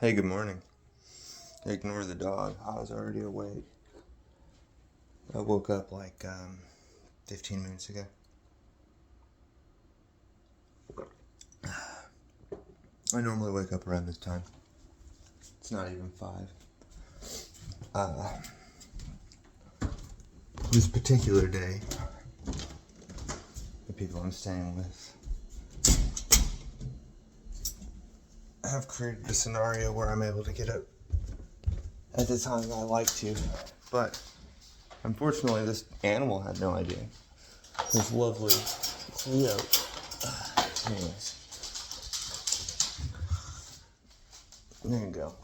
Hey, good morning. Ignore the dog. I was already awake. I woke up like 15 minutes ago. I normally wake up around this time. It's not even 5. Uh, this particular day, the people I'm staying with have created a scenario where I'm able to get up at the time I like to. But unfortunately, this animal had no idea. This lovely Cleo. Anyways. There you go.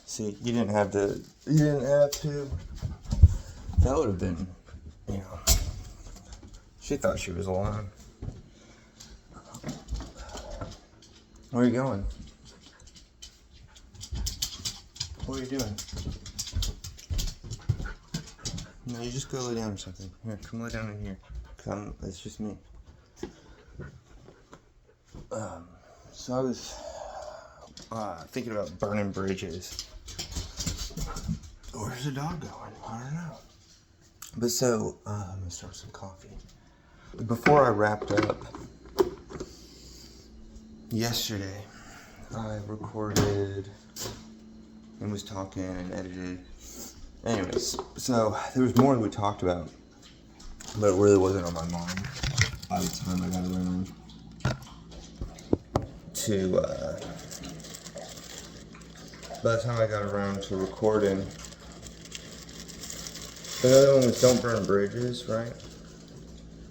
See, you didn't have to. That would have been, she thought she was alone. Where are you going? What are you doing? No, you just go lay down or something. Here, come lay down in here. Come, it's just me. So I was thinking about burning bridges. Where's the dog going? I don't know. But so, I'm gonna start some coffee. Before I wrapped up, yesterday, I recorded and was talking and edited. Anyways, so there was more that we talked about, but it really wasn't on my mind by the time I got around to recording. The other one was don't burn bridges, right?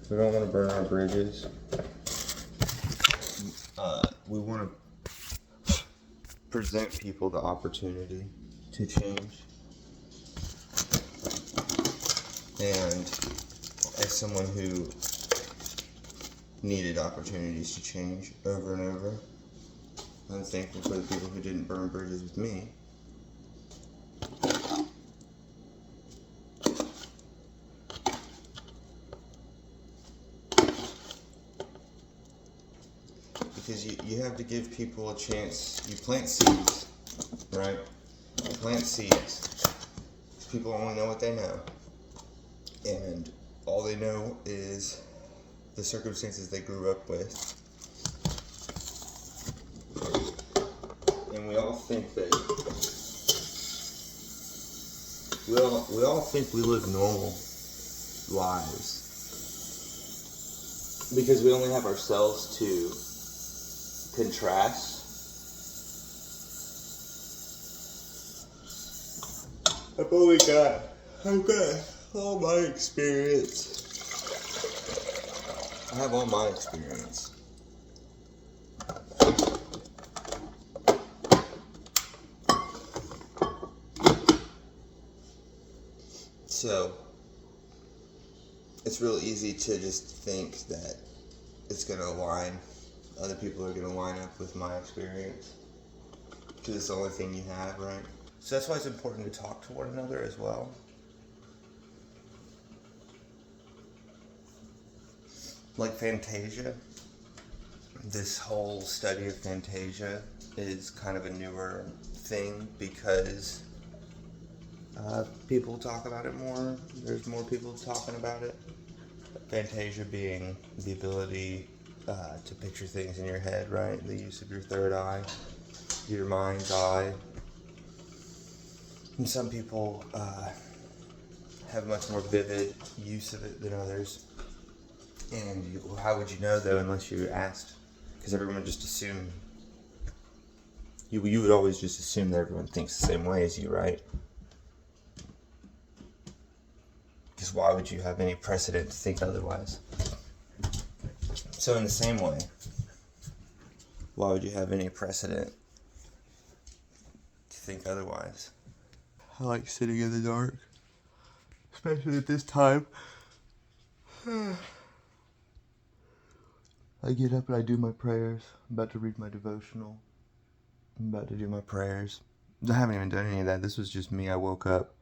We don't want to burn our bridges. We want to present people the opportunity to change. And as someone who needed opportunities to change over and over, I'm thankful for the people who didn't burn bridges with me. Because you have to give people a chance. You plant seeds, right? You plant seeds. People only know what they know. And all they know is the circumstances they grew up with. And we all think that we all think we live normal lives because we only have ourselves to contrast. I've got all my experience. I have all my experience. So, it's real easy to just think that it's going to align. Other people are going to line up with my experience. Because it's the only thing you have, right? So that's why it's important to talk to one another as well. Like Fantasia, this whole study of Fantasia is kind of a newer thing because people talk about it more. There's more people talking about it. Fantasia being the ability to picture things in your head, right? The use of your third eye, your mind's eye. And some people have much more vivid use of it than others. And how would you know, though, unless you asked? Because everyone just assumed. You would always just assume that everyone thinks the same way as you, right? Because why would you have any precedent to think otherwise? So in the same way, why would you have any precedent to think otherwise? I like sitting in the dark, especially at this time. I get up and I do my prayers. I'm about to read my devotional. I'm about to do my prayers. I haven't even done any of that. This was just me. I woke up,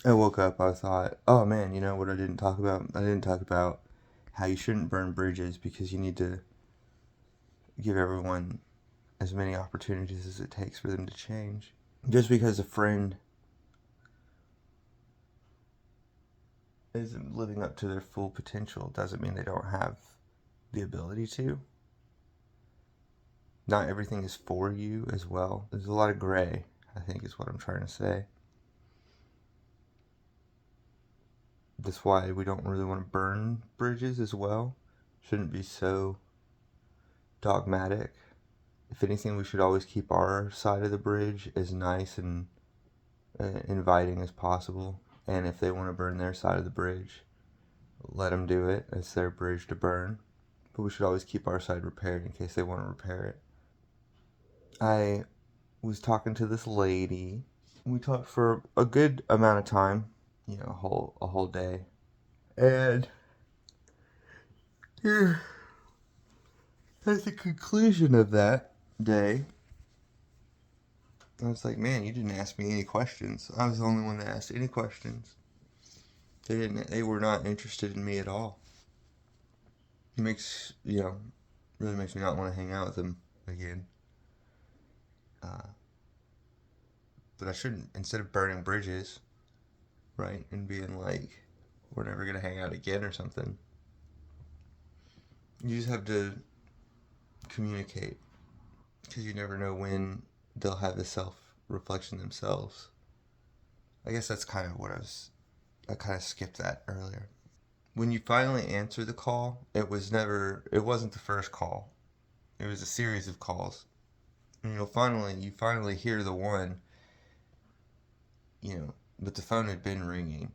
I thought, oh man, you know what I didn't talk about? I didn't talk about how you shouldn't burn bridges because you need to give everyone as many opportunities as it takes for them to change. Just because a friend isn't living up to their full potential doesn't mean they don't have the ability to. Not everything is for you as well. There's a lot of gray, I think is what I'm trying to say. That's why we don't really want to burn bridges as well. Shouldn't be so dogmatic. If anything, we should always keep our side of the bridge as nice and inviting as possible. And if they want to burn their side of the bridge, let them do it. It's their bridge to burn. But we should always keep our side repaired in case they want to repair it. I was talking to this lady. We talked for a good amount of time, a whole day. And at the conclusion of that day, I was like, man, you didn't ask me any questions. I was the only one that asked any questions. They were not interested in me at all. It really makes me not want to hang out with them again. But I shouldn't, instead of burning bridges, right, and being like, we're never going to hang out again or something, you just have to communicate, because you never know when they'll have the self-reflection themselves. I guess that's kind of I kind of skipped that earlier. When you finally answer the call, it wasn't the first call. It was a series of calls. And you finally hear the one, but the phone had been ringing.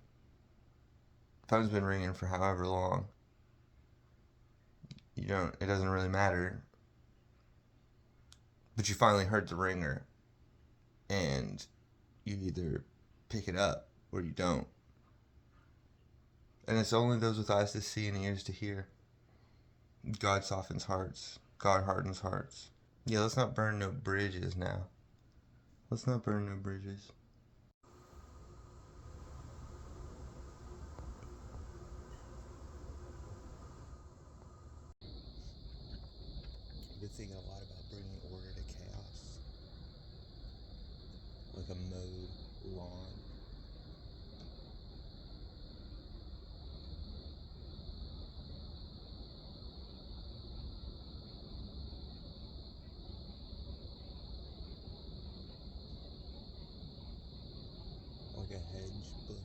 The phone's been ringing for however long. It doesn't really matter. But you finally heard the ringer. And you either pick it up or you don't. And it's only those with eyes to see and ears to hear. God softens hearts. God hardens hearts. Yeah, let's not burn no bridges now. Let's not burn no bridges. I've been thinking a lot about bringing order to chaos. Like a mowed lawn. Like a hedge bush.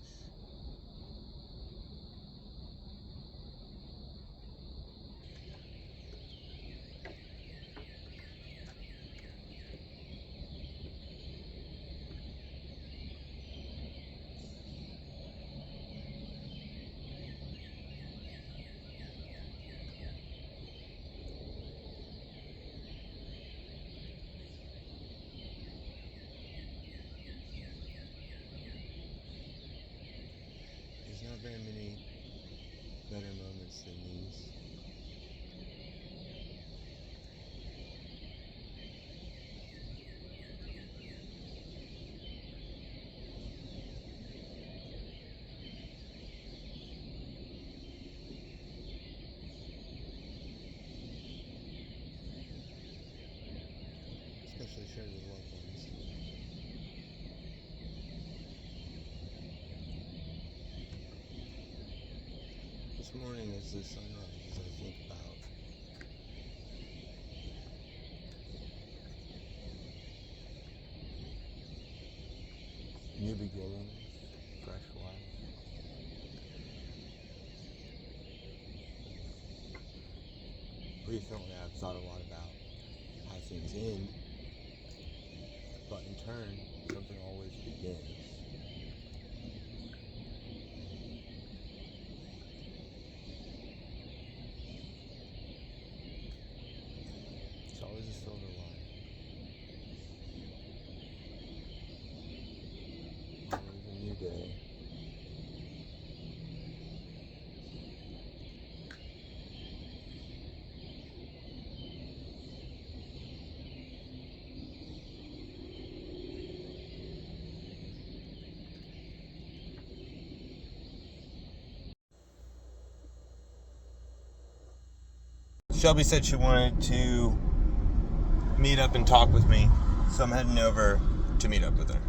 There's not very many better moments than these. Especially shared with loved ones. This morning as the sun rises, I think about new beginnings, fresh life. Recently I've thought a lot about how things end, but in turn, something always begins. It's always a silver lining. Always a new day. Shelby said she wanted to meet up and talk with me. So I'm heading over to meet up with her.